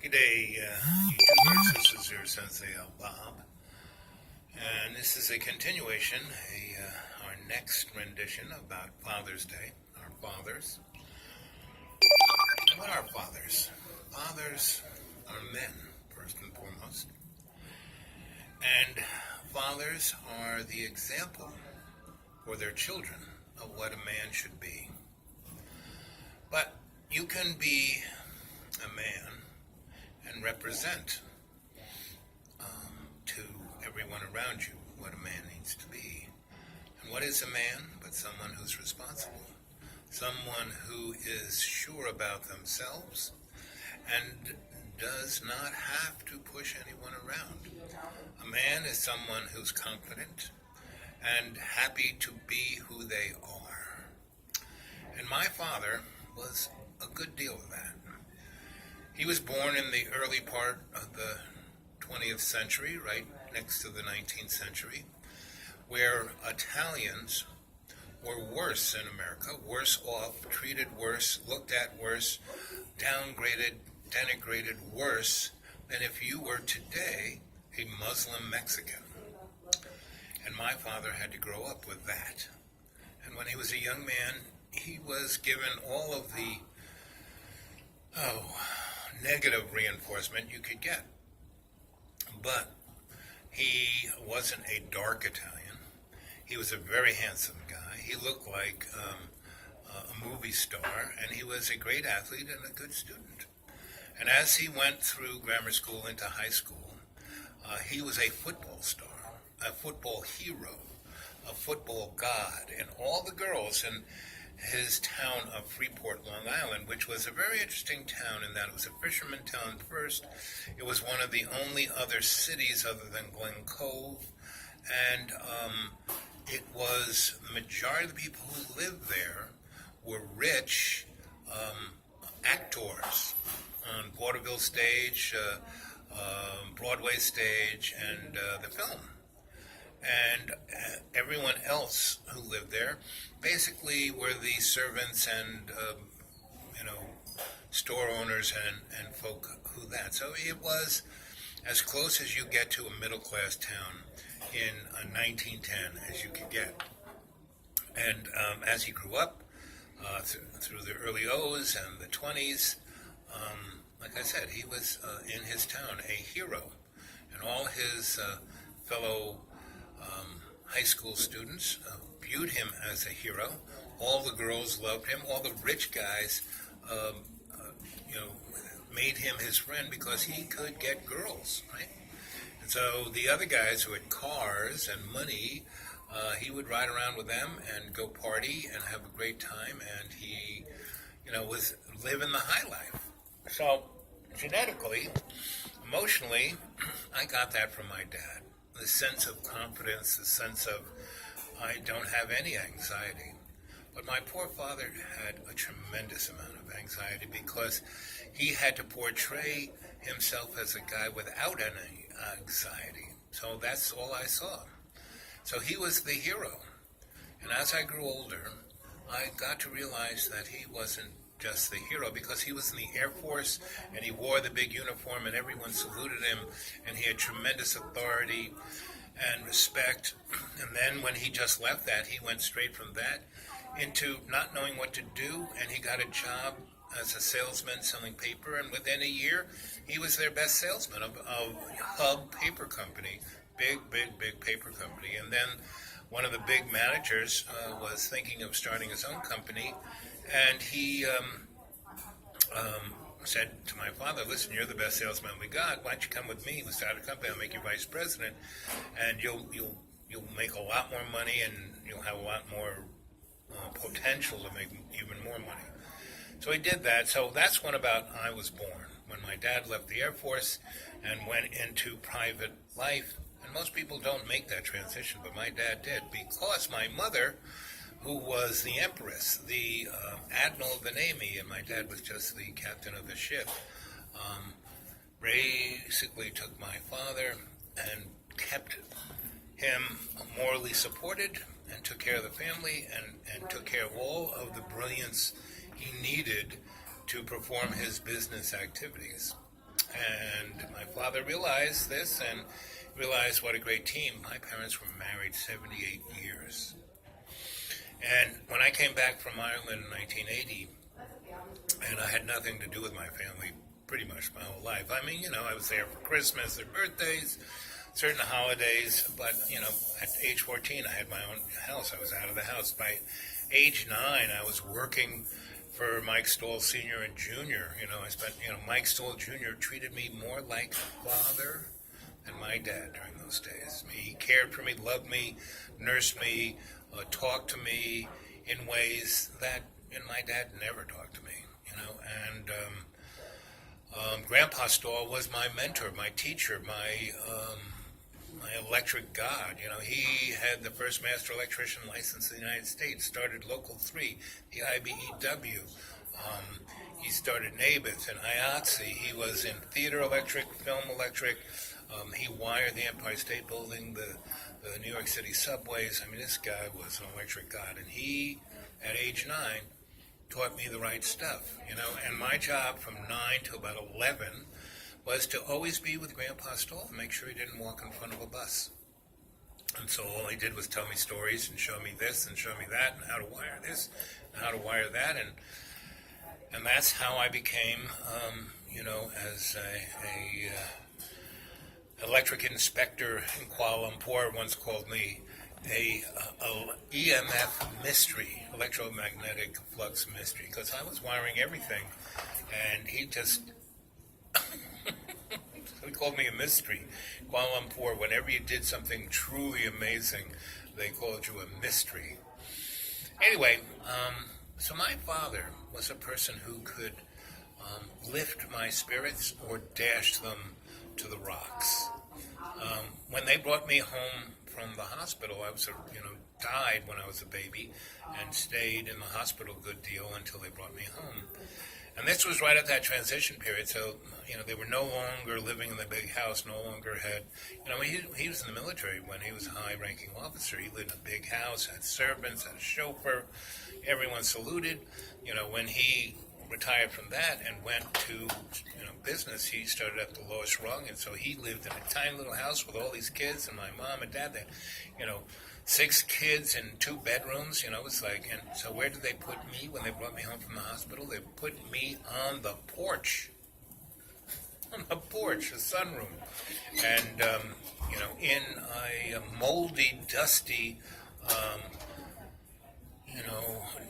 G'day, YouTubers. This is your Sensei Bob, and this is a continuation, our next rendition about Father's Day. Our fathers. What are fathers? Fathers are men, first and foremost, and fathers are the example for their children of what a man should be. But you can be a man and represent to everyone around you what a man needs to be. And what is a man but someone who's responsible, someone who is sure about themselves and does not have to push anyone around. A man is someone who's confident and happy to be who they are. And my father was a good deal of that. He was born in the early part of the 20th century, right next to the 19th century, where Italians were worse in America, worse off, treated worse, looked at worse, downgraded, denigrated worse than if you were today a Muslim Mexican. And my father had to grow up with that. And when he was a young man, he was given all of the negative reinforcement you could get. But he wasn't a dark Italian. He was a very handsome guy. He looked like a movie star, and he was a great athlete and a good student. And as he went through grammar school into high school, he was a football star, a football hero, a football god, and all the girls in his town of Freeport, Long Island, which was a very interesting town in that it was a fisherman town first. It was one of the only other cities other than Glen Cove, and it was the majority of the people who lived there were rich actors on vaudeville stage, Broadway stage, and the film. And everyone else who lived there basically were the servants and store owners and folk who that. So it was as close as you get to a middle class town in 1910 as you could get. And as he grew up through the early O's and the 20s, like I said, he was in his town a hero, and all his fellow high school students viewed him as a hero. All the girls loved him. All the rich guys, made him his friend because he could get girls, right? And so the other guys who had cars and money, he would ride around with them and go party and have a great time, and he, was living the high life. So genetically, emotionally, I got that from my dad. The sense of confidence, the sense of I don't have any anxiety. But my poor father had a tremendous amount of anxiety because he had to portray himself as a guy without any anxiety. So that's all I saw. So he was the hero. And as I grew older, I got to realize that he wasn't just the hero, because he was in the Air Force and he wore the big uniform and everyone saluted him and he had tremendous authority and respect. And then when he just left that, he went straight from that into not knowing what to do, and he got a job as a salesman selling paper, and within a year he was their best salesman of Hub Paper Company, big paper company. And then one of the big managers was thinking of starting his own company, and he said to my father, "Listen, you're the best salesman we got. Why don't you come with me? We'll start a company. I'll make you vice president, and you'll make a lot more money, and you'll have a lot more potential to make even more money." So he did that. So that's when about I was born, when my dad left the Air Force and went into private life. And most people don't make that transition, but my dad did, because my mother, who was the Empress, the Admiral of the Navy, and my dad was just the captain of the ship, basically took my father and kept him morally supported and took care of the family and took care of all of the brilliance he needed to perform his business activities. And my father realized this and realized what a great team. My parents were married 78 years. And when I came back from Ireland in 1980, and I had nothing to do with my family pretty much my whole life. I mean, I was there for Christmas, their birthdays, certain holidays, but, at age 14, I had my own house. I was out of the house. By age 9, I was working for Mike Stoll Sr. and Jr. Mike Stoll Jr. treated me more like a father than my dad during those days. He cared for me, loved me, nursed me, talked to me in ways that my dad never talked to me, and Grandpa Stoll was my mentor, my teacher, my electric god. He had the first master electrician license in the United States, started Local 3, the IBEW. He started NABITH and IATSE. He was in theater electric, film electric. He wired the Empire State Building, the New York City subways. I mean, this guy was an electric god. And he, at age 9, taught me the right stuff, And my job from 9 to about 11 was to always be with Grandpa Stoll and make sure he didn't walk in front of a bus. And so all he did was tell me stories and show me this and show me that and how to wire this and how to wire that. And that's how I became, as a electric inspector in Kuala Lumpur once called me a EMF mystery, electromagnetic flux mystery, because I was wiring everything, and he just he called me a mystery. Kuala Lumpur, whenever you did something truly amazing, they called you a mystery. Anyway, so my father was a person who could lift my spirits or dash them to the rocks. When they brought me home from the hospital, I was, died when I was a baby and stayed in the hospital a good deal until they brought me home. And this was right at that transition period, so, they were no longer living in the big house, no longer had, he was in the military when he was a high-ranking officer. He lived in a big house, had servants, had a chauffeur, everyone saluted. When he retired from that and went to, business, he started at the lowest rung, and so he lived in a tiny little house with all these kids, and my mom and dad, they, 6 kids in 2 bedrooms, it's like, and so where did they put me when they brought me home from the hospital? They put me on the porch, the sunroom, and, in a moldy, dusty,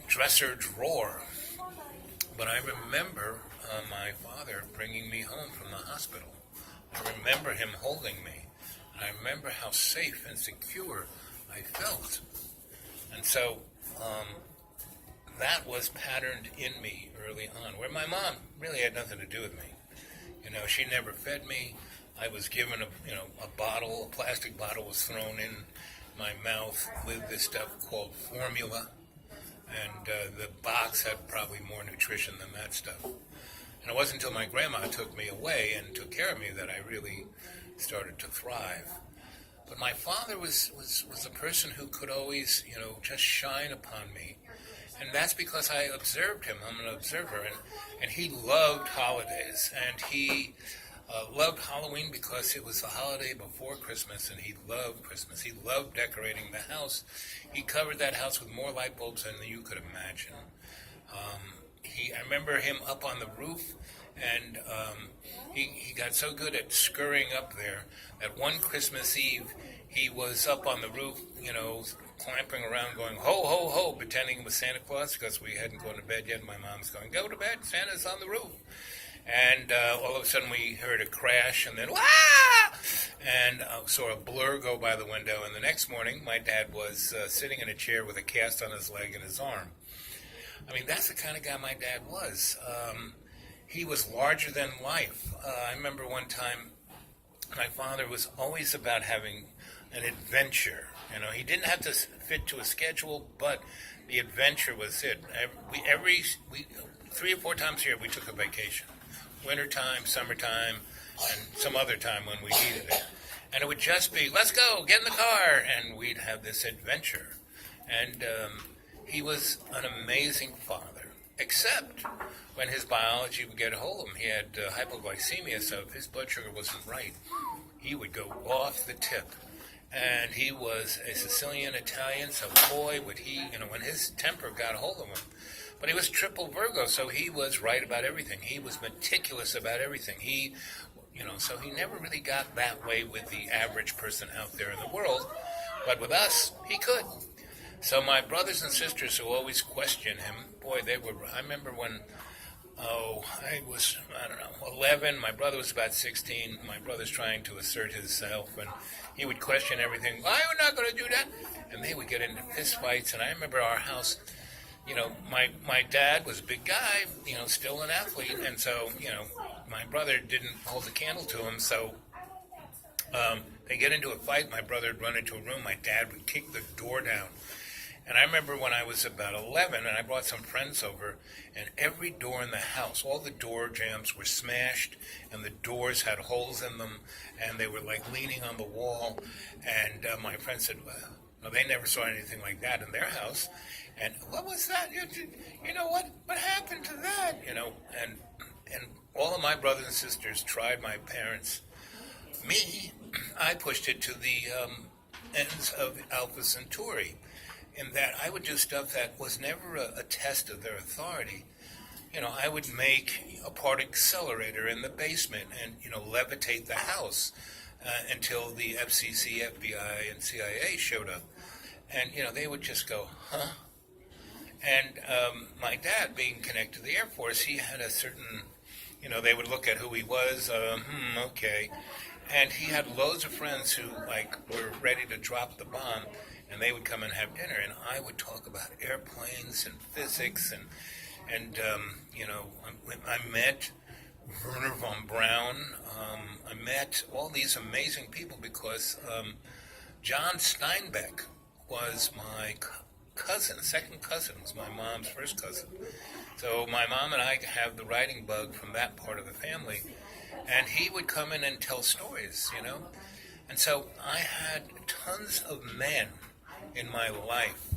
dresser drawer. But I remember my father bringing me home from the hospital. I remember him holding me. And I remember how safe and secure I felt. And so that was patterned in me early on, where my mom really had nothing to do with me. She never fed me. I was given a bottle, a plastic bottle was thrown in my mouth with this stuff called formula. And the box had probably more nutrition than that stuff. And it wasn't until my grandma took me away and took care of me that I really started to thrive. But my father was a person who could always, just shine upon me. And that's because I observed him. I'm an observer. And he loved holidays. And he loved Halloween because it was the holiday before Christmas, and he loved Christmas. He loved decorating the house. He covered that house with more light bulbs than you could imagine. I remember him up on the roof, and he got so good at scurrying up there that one Christmas Eve, he was up on the roof, clamping around going, ho, ho, ho, pretending it was Santa Claus because we hadn't gone to bed yet. My mom's going, go to bed, Santa's on the roof. And all of a sudden we heard a crash, and then, wah! And saw a blur go by the window. And the next morning, my dad was sitting in a chair with a cast on his leg and his arm. I mean, that's the kind of guy my dad was. He was larger than life. I remember one time, my father was always about having an adventure. He didn't have to fit to a schedule, but the adventure was it. Every 3 or 4 times a year, we took a vacation. Wintertime, summertime, and some other time when we needed it. And it would just be, let's go, get in the car, and we'd have this adventure. And he was an amazing father. except when his biology would get a hold of him. He had hypoglycemia, so if his blood sugar wasn't right, he would go off the tip. And he was a Sicilian Italian, so boy, would he, when his temper got a hold of him. But he was triple Virgo, so he was right about everything. He was meticulous about everything. So he never really got that way with the average person out there in the world. But with us, he could. So my brothers and sisters who always questioned him, boy, I remember when, I was, 11. My brother was about 16. My brother's trying to assert himself, and he would question everything. Why are you not going to do that? And they would get into fist fights. And I remember our house, my dad was a big guy, still an athlete. And so, my brother didn't hold a candle to him. So they get into a fight. My brother would run into a room. My dad would kick the door down. And I remember when I was about 11, and I brought some friends over, and every door in the house, all the door jambs were smashed, and the doors had holes in them, and they were like leaning on the wall. And my friend said, well, no, they never saw anything like that in their house. And what was that? What happened to that? And all of my brothers and sisters tried my parents. Me, I pushed it to the ends of Alpha Centauri, in that I would do stuff that was never a test of their authority. I would make a part accelerator in the basement and, levitate the house until the FCC, FBI, and CIA showed up. And, they would just go, huh? And my dad, being connected to the Air Force, he had a certain, they would look at who he was, okay. And he had loads of friends who, were ready to drop the bomb, and they would come and have dinner, and I would talk about airplanes and physics, and I met Werner von Braun. I met all these amazing people because John Steinbeck was my cousin, second cousin, was my mom's first cousin. So my mom and I have the writing bug from that part of the family, and he would come in and tell stories, And so I had tons of men in my life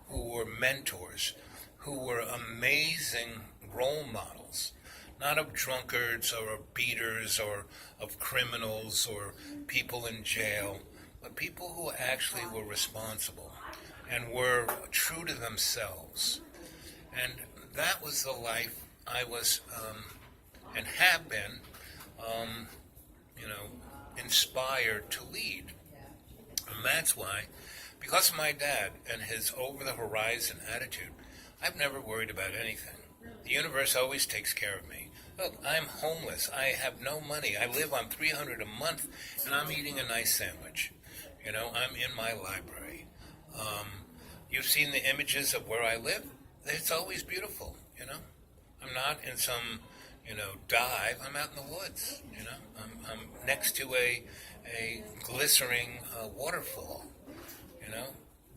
who were mentors, who were amazing role models, not of drunkards or of beaters or of criminals or people in jail, but people who actually were responsible and were true to themselves. And that was the life I was and have been, inspired to lead. And that's why, because of my dad and his over-the-horizon attitude, I've never worried about anything. The universe always takes care of me. Look, I'm homeless. I have no money. I live on $300 a month, and I'm eating a nice sandwich. I'm in my library. You've seen the images of where I live. It's always beautiful, I'm not in some, dive. I'm out in the woods, I'm next to a glistening waterfall,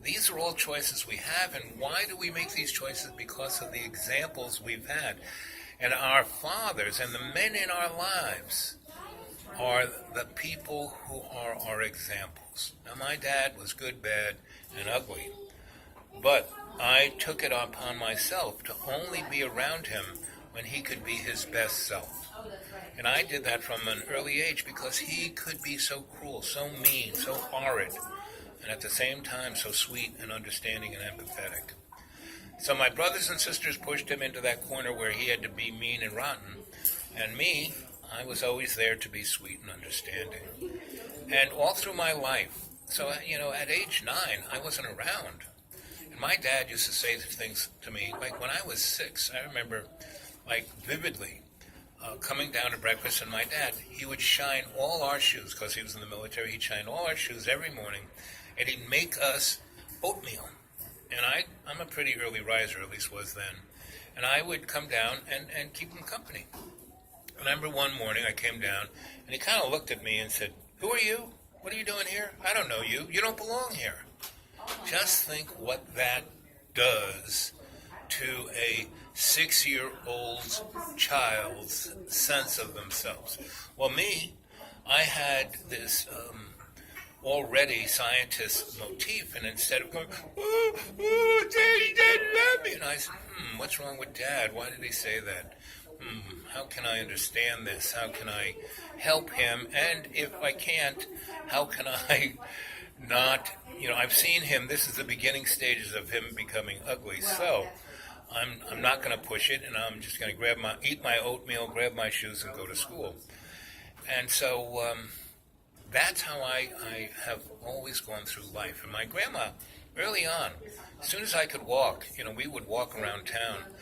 These are all choices we have, and why do we make these choices? Because of the examples we've had. And our fathers and the men in our lives are the people who are our examples. Now, my dad was good, bad, and ugly, but I took it upon myself to only be around him when he could be his best self. And I did that from an early age because he could be so cruel, so mean, so horrid, and at the same time so sweet and understanding and empathetic. So my brothers and sisters pushed him into that corner where he had to be mean and rotten. And me, I was always there to be sweet and understanding. And all through my life, so, at age 9, I wasn't around. And my dad used to say things to me, like when I was 6, I remember, vividly, coming down to breakfast, and my dad, he would shine all our shoes, because he was in the military, he'd shine all our shoes every morning, and he'd make us oatmeal. And I'm a pretty early riser, at least was then. And I would come down and keep him company. I remember one morning I came down, and he kind of looked at me and said, "Who are you? What are you doing here? I don't know you. You don't belong here." Just think what that does to a 6-year-old child's sense of themselves. Well, me, I had this already scientist's motif, and instead of going, oh, Daddy doesn't love me, and I said, what's wrong with Dad? Why did he say that? How can I understand this? How can I help him? And if I can't, how can I not, I've seen him, this is the beginning stages of him becoming ugly, so I'm not going to push it, and I'm just going to eat my oatmeal, grab my shoes, and go to school. And so that's how I have always gone through life. And my grandma, early on, as soon as I could walk, we would walk around town,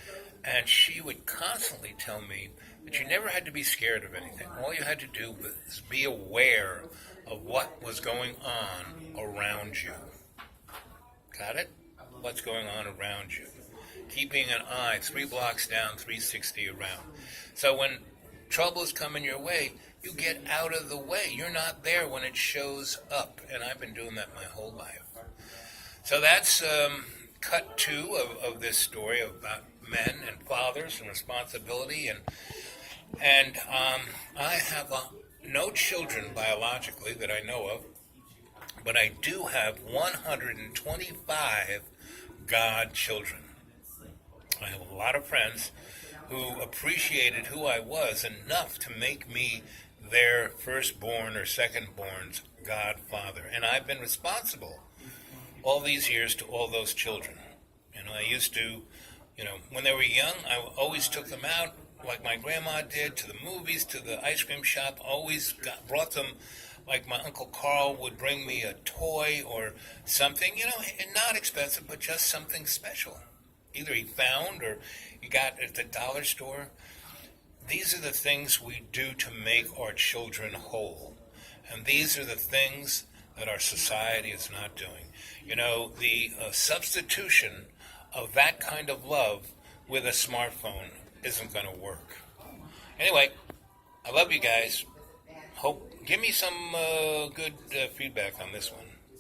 and she would constantly tell me that you never had to be scared of anything. All you had to do was be aware of what was going on around you. Got it? What's going on around you. Keeping an eye 3 blocks down, 360 around. So when troubles come in your way, you get out of the way. You're not there when it shows up. And I've been doing that my whole life. So that's cut 2 of this story about men and fathers and responsibility. And I have no children biologically that I know of, but I do have 125 godchildren. I have a lot of friends who appreciated who I was enough to make me their firstborn or secondborn's godfather. And I've been responsible all these years to all those children. I used to, when they were young, I always took them out like my grandma did, to the movies, to the ice cream shop, always brought them, like my Uncle Carl would bring me a toy or something, not expensive, but just something special. Either he found or he got at the dollar store. These are the things we do to make our children whole. And these are the things that our society is not doing. The substitution of that kind of love with a smartphone isn't going to work. Anyway, I love you guys. Give me some good feedback on this one.